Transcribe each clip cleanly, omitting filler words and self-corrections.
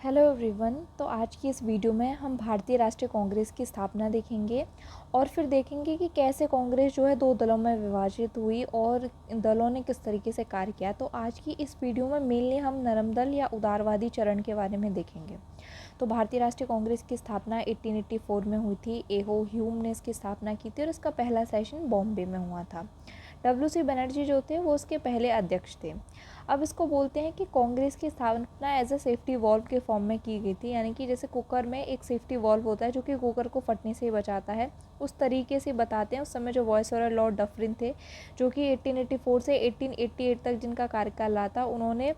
Hello everyone. तो आज की इस वीडियो में हम भारतीय राष्ट्रीय कांग्रेस की स्थापना देखेंगे और फिर देखेंगे कि कैसे कांग्रेस जो है दो दलों में विभाजित हुई और दलों ने किस तरीके से कार्य किया। तो आज की इस वीडियो में मेनली हम नरम दल या उदारवादी चरण के बारे में देखेंगे। तो भारतीय राष्ट्रीय कांग्रेस की स्थापना 1884 में हुई थी। एहो ह्यूम ने इसकी स्थापना की थी और इसका पहला सेशन बॉम्बे में हुआ था। डब्ल्यू.सी. बनर्जी जो थे वो उसके पहले अध्यक्ष थे। अब इसको बोलते हैं कि कांग्रेस की स्थापना एज अ सेफ्टी वॉल्व के फॉर्म में की गई थी, यानी कि जैसे कुकर में एक सेफ्टी वॉल्व होता है जो कि कुकर को फटने से ही बचाता है, उस तरीके से बताते हैं। उस समय जो वॉइसरॉय लॉर्ड डफरिन थे, जो कि 1884 से 1888 तक जिनका कार्यकाल रहा था, उन्होंने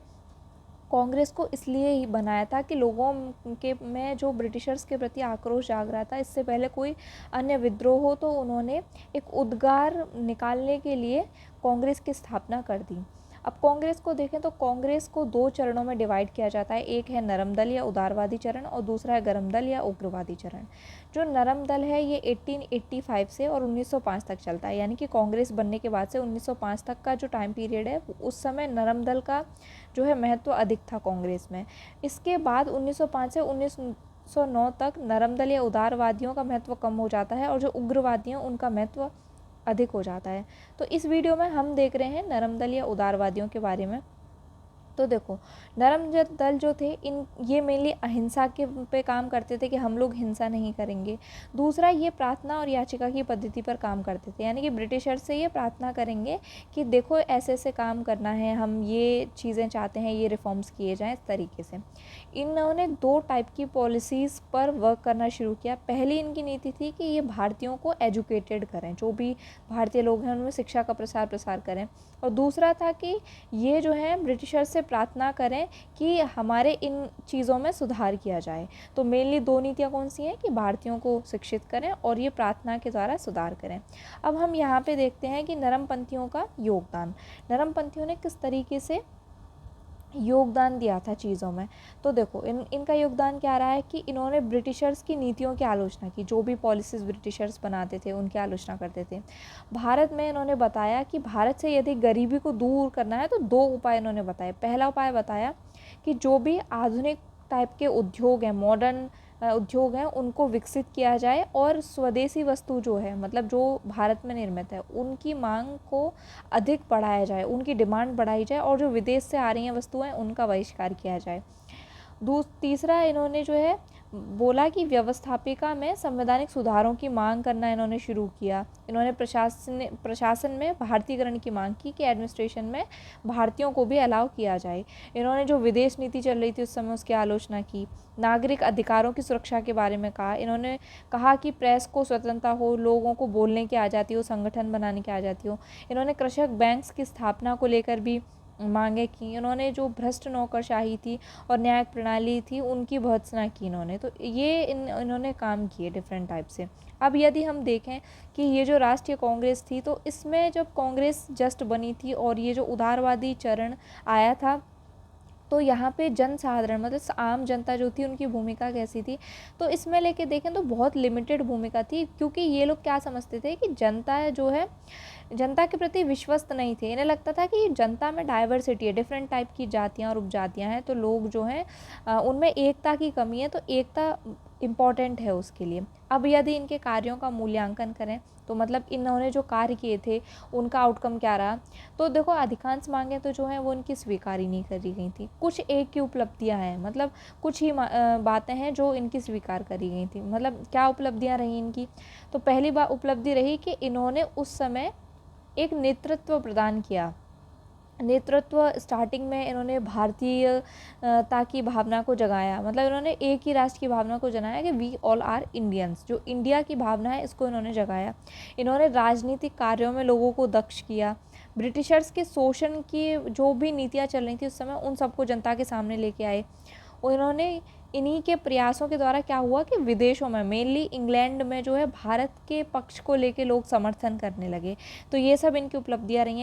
कांग्रेस को इसलिए ही बनाया था कि लोगों के में जो ब्रिटिशर्स के प्रति आक्रोश जाग रहा था, इससे पहले कोई अन्य विद्रोह हो, तो उन्होंने एक उद्गार निकालने के लिए कांग्रेस की स्थापना कर दी। अब कांग्रेस को देखें तो कांग्रेस को दो चरणों में डिवाइड किया जाता है। एक है नरम दल या उदारवादी चरण और दूसरा है गरम दल या उग्रवादी चरण। जो नरम दल है ये 1885 से और 1905 तक चलता है, यानी कि कांग्रेस बनने के बाद से 1905 तक का जो टाइम पीरियड है, उस समय नरम दल का जो है महत्व अधिक था कांग्रेस में। इसके बाद 1905 से 1909 तक नरम दल या उदारवादियों का महत्व कम हो जाता है और जो उग्रवादी हैं उनका महत्व अधिक हो जाता है। तो इस वीडियो में हम देख रहे हैं नरम दल या उदारवादियों के बारे में। तो देखो, नरम दल जो थे ये मेनली अहिंसा के पे काम करते थे कि हम लोग हिंसा नहीं करेंगे। दूसरा, ये प्रार्थना और याचिका की पद्धति पर काम करते थे, यानी कि ब्रिटिशर से ये प्रार्थना करेंगे कि देखो ऐसे ऐसे काम करना है, हम ये चीज़ें चाहते हैं, ये रिफॉर्म्स किए जाएं इस तरीके से। इन्होंने दो टाइप की पॉलिसीज़ पर वर्क करना शुरू किया। पहली इनकी नीति थी कि ये भारतीयों को एजुकेटेड करें, जो भी भारतीय लोग हैं उनमें शिक्षा का प्रसार करें। और दूसरा था कि ये जो है ब्रिटिशर से प्रार्थना करें कि हमारे इन चीज़ों में सुधार किया जाए। तो मेनली दो नीतियाँ कौन सी हैं कि भारतीयों को शिक्षित करें और ये प्रार्थना के द्वारा सुधार करें। अब हम यहाँ पे देखते हैं कि नरमपंथियों का योगदान, नरमपंथियों ने किस तरीके से योगदान दिया था चीज़ों में। तो देखो, इनका योगदान क्या रहा है कि इन्होंने ब्रिटिशर्स की नीतियों की आलोचना की, जो भी पॉलिसीज़ ब्रिटिशर्स बनाते थे उनकी आलोचना करते थे। भारत में इन्होंने बताया कि भारत से यदि गरीबी को दूर करना है तो दो उपाय इन्होंने बताए। पहला उपाय बताया कि जो भी आधुनिक टाइप के उद्योग हैं, मॉडर्न उद्योग हैं, उनको विकसित किया जाए और स्वदेशी वस्तु जो है, मतलब जो भारत में निर्मित है, उनकी मांग को अधिक बढ़ाया जाए, उनकी डिमांड बढ़ाई जाए और जो विदेश से आ रही हैं वस्तुएं उनका बहिष्कार किया जाए। तीसरा, इन्होंने जो है बोला कि व्यवस्थापिका में संवैधानिक सुधारों की मांग करना इन्होंने शुरू किया। इन्होंने प्रशासन में भारतीयकरण की मांग की कि एडमिनिस्ट्रेशन में भारतीयों को भी अलाउ किया जाए। इन्होंने जो विदेश नीति चल रही थी उस समय उसकी आलोचना की। नागरिक अधिकारों की सुरक्षा के बारे में कहा। इन्होंने कहा कि प्रेस को स्वतंत्रता हो, लोगों को बोलने की आज़ादी हो, संगठन बनाने की आज़ादी हो। इन्होंने कृषक बैंक्स की स्थापना को लेकर भी मांगे की। इन्होंने जो भ्रष्ट नौकरशाही थी और न्यायिक प्रणाली थी उनकी भर्त्सना की इन्होंने। तो ये इन्होंने काम किए डिफरेंट टाइप से। अब यदि हम देखें कि ये जो राष्ट्रीय कांग्रेस थी, तो इसमें जब कांग्रेस जस्ट बनी थी और ये जो उदारवादी चरण आया था, तो यहाँ पे जन साधारण मतलब आम जनता जो थी उनकी भूमिका कैसी थी, तो इसमें लेके देखें तो बहुत लिमिटेड भूमिका थी, क्योंकि ये लोग क्या समझते थे कि जनता जो है जनता के प्रति विश्वस्त नहीं थे। इन्हें लगता था कि जनता में डाइवर्सिटी है, डिफरेंट टाइप की जातियाँ और उपजातियाँ हैं, तो लोग जो हैं उनमें एकता की कमी है, तो एकता इम्पॉर्टेंट है उसके लिए। अब यदि इनके कार्यों का मूल्यांकन करें तो मतलब इन्होंने जो कार्य किए थे उनका आउटकम क्या रहा, तो देखो अधिकांश मांगें तो जो हैं वो इनकी स्वीकार ही नहीं करी गई थी। कुछ एक की उपलब्धियां हैं, मतलब कुछ ही बातें हैं जो इनकी स्वीकार करी गई थी। मतलब क्या उपलब्धियां रही इनकी, तो पहली बार उपलब्धि रही कि इन्होंने उस समय एक नेतृत्व प्रदान किया। नेतृत्व स्टार्टिंग में इन्होंने भारतीयता की भावना को जगाया, मतलब इन्होंने एक ही राष्ट्र की भावना को जगाया कि वी ऑल आर इंडियंस, जो इंडिया की भावना है इसको इन्होंने जगाया। इन्होंने राजनीतिक कार्यों में लोगों को दक्ष किया। ब्रिटिशर्स के शोषण की जो भी नीतियाँ चल रही थी उस समय उन सबको जनता के सामने लेके आए। और इन्होंने इन्हीं के प्रयासों के द्वारा क्या हुआ कि विदेशों में, मेनली इंग्लैंड में जो है भारत के पक्ष को लेके लोग समर्थन करने लगे। तो ये सब इनकी उपलब्धियाँ रही हैं।